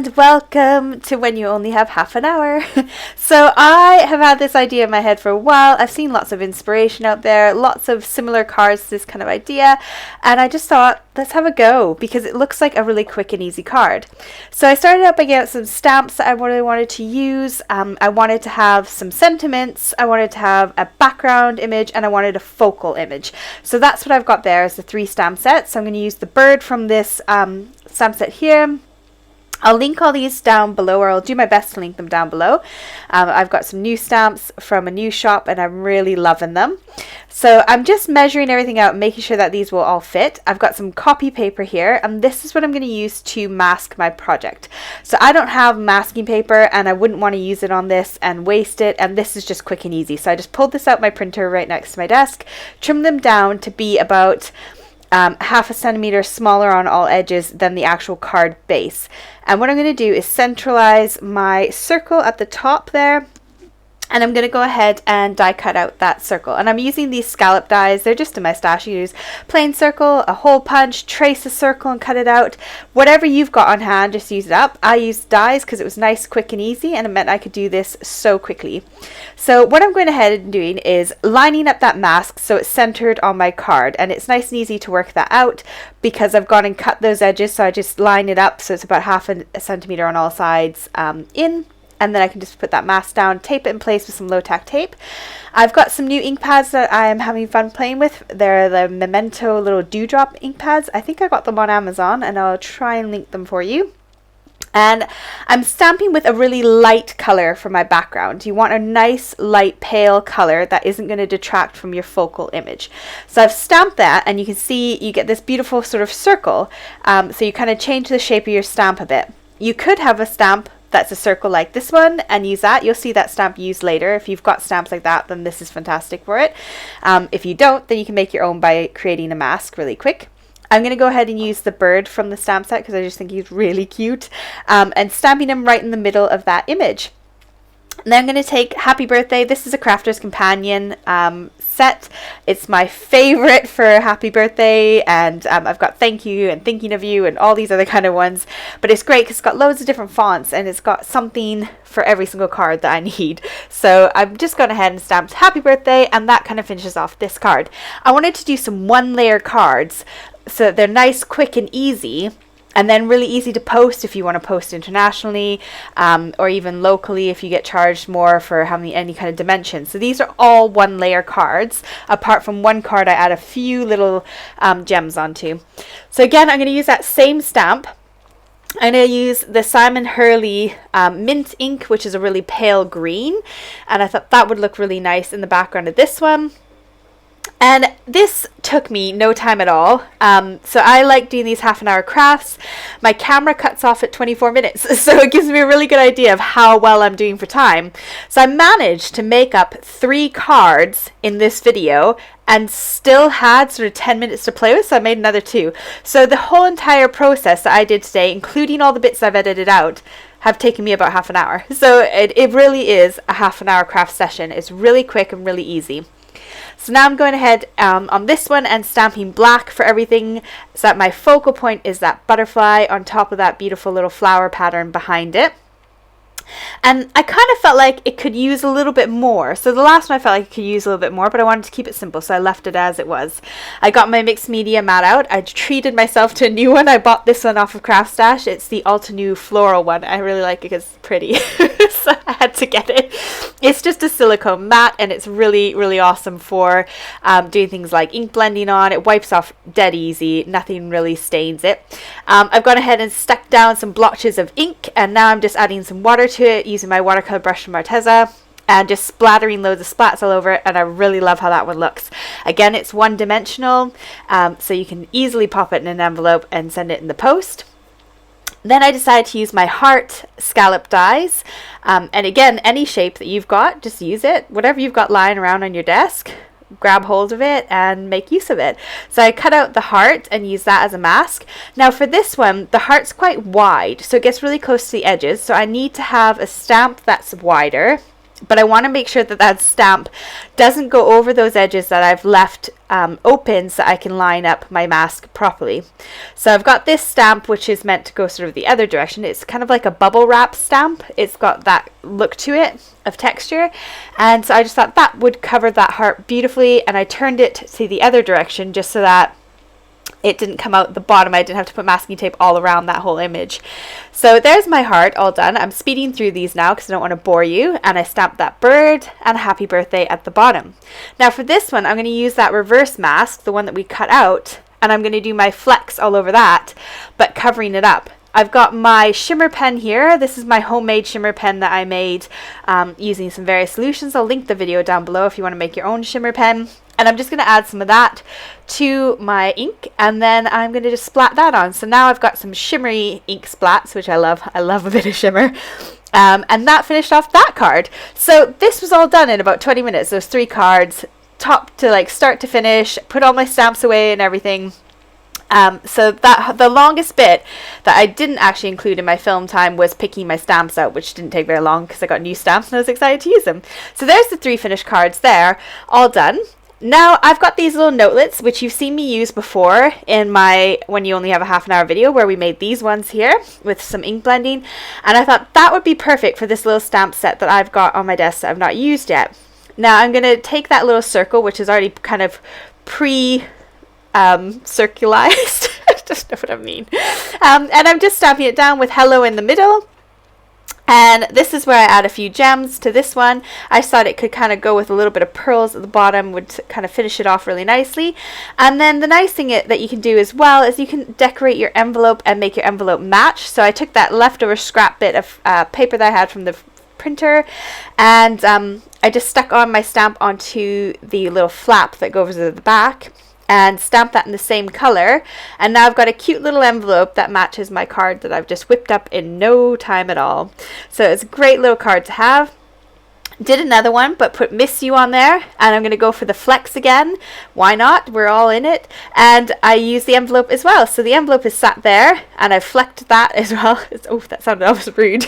and welcome to When You Only Have Half an Hour. So I have had this idea in my head for a while. I've seen lots of inspiration out there, lots of similar cards to this kind of idea, and I just thought, let's have a go because it looks like a really quick and easy card. So I started out by getting some stamps that I really wanted to use. I wanted to have some sentiments, I wanted to have a background image, and I wanted a focal image. So that's what I've got there as the 3 stamp sets. So I'm going to use the bird from this stamp set here. I'll link all these down below, or I'll do my best to link them down below. I've got some new stamps from a new shop and I'm really loving them. So I'm just measuring everything out, making sure that these will all fit. I've got some copy paper here, and this is what I'm going to use to mask my project. So I don't have masking paper and I wouldn't want to use it on this and waste it, and this is just quick and easy. So I just pulled this out my printer right next to my desk, trimmed them down to be about half a centimeter smaller on all edges than the actual card base. And what I'm going to do is centralize my circle at the top there, and I'm going to go ahead and die cut out that circle. And I'm using these scallop dies. They're just in my stash. You use plain circle, a hole punch, trace a circle and cut it out. Whatever you've got on hand, just use it up. I used dies because it was nice, quick and easy, and it meant I could do this so quickly. So what I'm going ahead and doing is lining up that mask so it's centered on my card, and it's nice and easy to work that out because I've gone and cut those edges. So I just line it up so it's about half a centimeter on all sides in. And then I can just put that mask down, tape it in place with some low-tack tape. I've got some new ink pads that I am having fun playing with. They're the Memento little dewdrop ink pads. I think I got them on Amazon, and I'll try and link them for you. And I'm stamping with a really light color for my background. You want a nice, light, pale color that isn't going to detract from your focal image. So I've stamped that, and you can see you get this beautiful sort of circle. So you kind of change the shape of your stamp a bit. You could have a stamp that's a circle like this one and use that. You'll see that stamp used later. If you've got stamps like that, then this is fantastic for it. If you don't, then you can make your own by creating a mask really quick. I'm going to go ahead and use the bird from the stamp set because I just think he's really cute, and stamping him right in the middle of that image. And then I'm going to take Happy Birthday. This is a Crafter's Companion set. It's my favorite for Happy Birthday, and I've got Thank You and Thinking of You and all these other kind of ones. But it's great because it's got loads of different fonts and it's got something for every single card that I need. So I've just gone ahead and stamped Happy Birthday, and that kind of finishes off this card. I wanted to do some 1-layer cards so that they're nice, quick and easy. And then really easy to post if you want to post internationally, or even locally if you get charged more for having any kind of dimension. So these are all 1-layer cards. Apart from one card, I add a few little gems onto. So again, I'm going to use that same stamp. I'm going to use the Simon Hurley mint ink, which is a really pale green. And I thought that would look really nice in the background of this one. And this took me no time at all. So I like doing these half-an-hour crafts. My camera cuts off at 24 minutes, so it gives me a really good idea of how well I'm doing for time. So I managed to make up 3 cards in this video and still had sort of 10 minutes to play with, so I made another 2. So the whole entire process that I did today, including all the bits I've edited out, have taken me about half an hour. So it really is a half-an-hour craft session. It's really quick and really easy. So now I'm going ahead on this one and stamping black for everything so that my focal point is that butterfly on top of that beautiful little flower pattern behind it. And I kind of felt like it could use a little bit more. So the last one I felt like it could use a little bit more, but I wanted to keep it simple, so I left it as it was. I got my mixed media mat out. I treated myself to a new one. I bought this one off of Craft Stash. It's the Alta Nu floral one. I really like it because it's pretty, so I had to get it. It's just a silicone mat, and it's really, really awesome for doing things like ink blending on. It wipes off dead easy. Nothing really stains it. I've gone ahead and stuck down some blotches of ink, and now I'm just adding some water to it using my watercolor brush from Arteza and just splattering loads of splats all over it, and I really love how that one looks. Again, it's one-dimensional, so you can easily pop it in an envelope and send it in the post. Then I decided to use my heart scallop dies, and again, any shape that you've got, just use it. Whatever you've got lying around on your desk, grab hold of it and make use of it. So I cut out the heart and use that as a mask. Now for this one, the heart's quite wide, so it gets really close to the edges, so I need to have a stamp that's wider but I want to make sure that that stamp doesn't go over those edges that I've left open so I can line up my mask properly. So I've got this stamp which is meant to go sort of the other direction. It's kind of like a bubble wrap stamp. It's got that look to it of texture, and so I just thought that would cover that heart beautifully, and I turned it to the other direction just so that it didn't come out the bottom. I didn't have to put masking tape all around that whole image. So there's my heart all done. I'm speeding through these now because I don't want to bore you, and I stamped that bird and happy birthday at the bottom. Now for this one, I'm going to use that reverse mask, the one that we cut out, and I'm going to do my flecks all over that, but covering it up. I've got my shimmer pen here. This is my homemade shimmer pen that I made using some various solutions. I'll link the video down below if you want to make your own shimmer pen. And I'm just going to add some of that to my ink, and then I'm going to just splat that on. So now I've got some shimmery ink splats, which I love. I love a bit of shimmer. And that finished off that card. So this was all done in about 20 minutes. Those 3 cards, top to like start to finish, put all my stamps away and everything. So that the longest bit that I didn't actually include in my film time was picking my stamps out, which didn't take very long because I got new stamps and I was excited to use them. So there's the 3 finished cards there, all done. Now I've got these little notelets, which you've seen me use before in my when you only have a half an hour video where we made these ones here with some ink blending, and I thought that would be perfect for this little stamp set that I've got on my desk that I've not used yet. Now I'm going to take that little circle, which is already kind of circularized. I don't know what I mean. And I'm just stamping it down with hello in the middle. And this is where I add a few gems to this one. I just thought it could kind of go with a little bit of pearls at the bottom, would kind of finish it off really nicely. And then the nice thing that you can do as well is you can decorate your envelope and make your envelope match. So I took that leftover scrap bit of paper that I had from the printer, and I just stuck on my stamp onto the little flap that goes over the back, and stamp that in the same color, and now I've got a cute little envelope that matches my card that I've just whipped up in no time at all. So it's a great little card to have. Did another one, but put Miss You on there, and I'm going to go for the flex again. Why not? We're all in it. And I use the envelope as well. So the envelope is sat there, and I've flecked that as well. Oh, that sounded almost rude.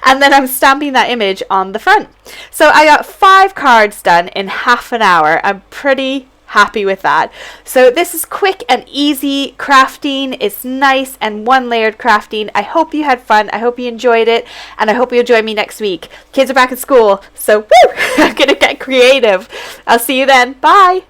And then I'm stamping that image on the front. So I got 5 cards done in half an hour. I'm pretty happy with that. So this is quick and easy crafting. It's nice and one-layered crafting. I hope you had fun. I hope you enjoyed it, and I hope you'll join me next week. Kids are back at school, so woo! I'm gonna get creative. I'll see you then. Bye.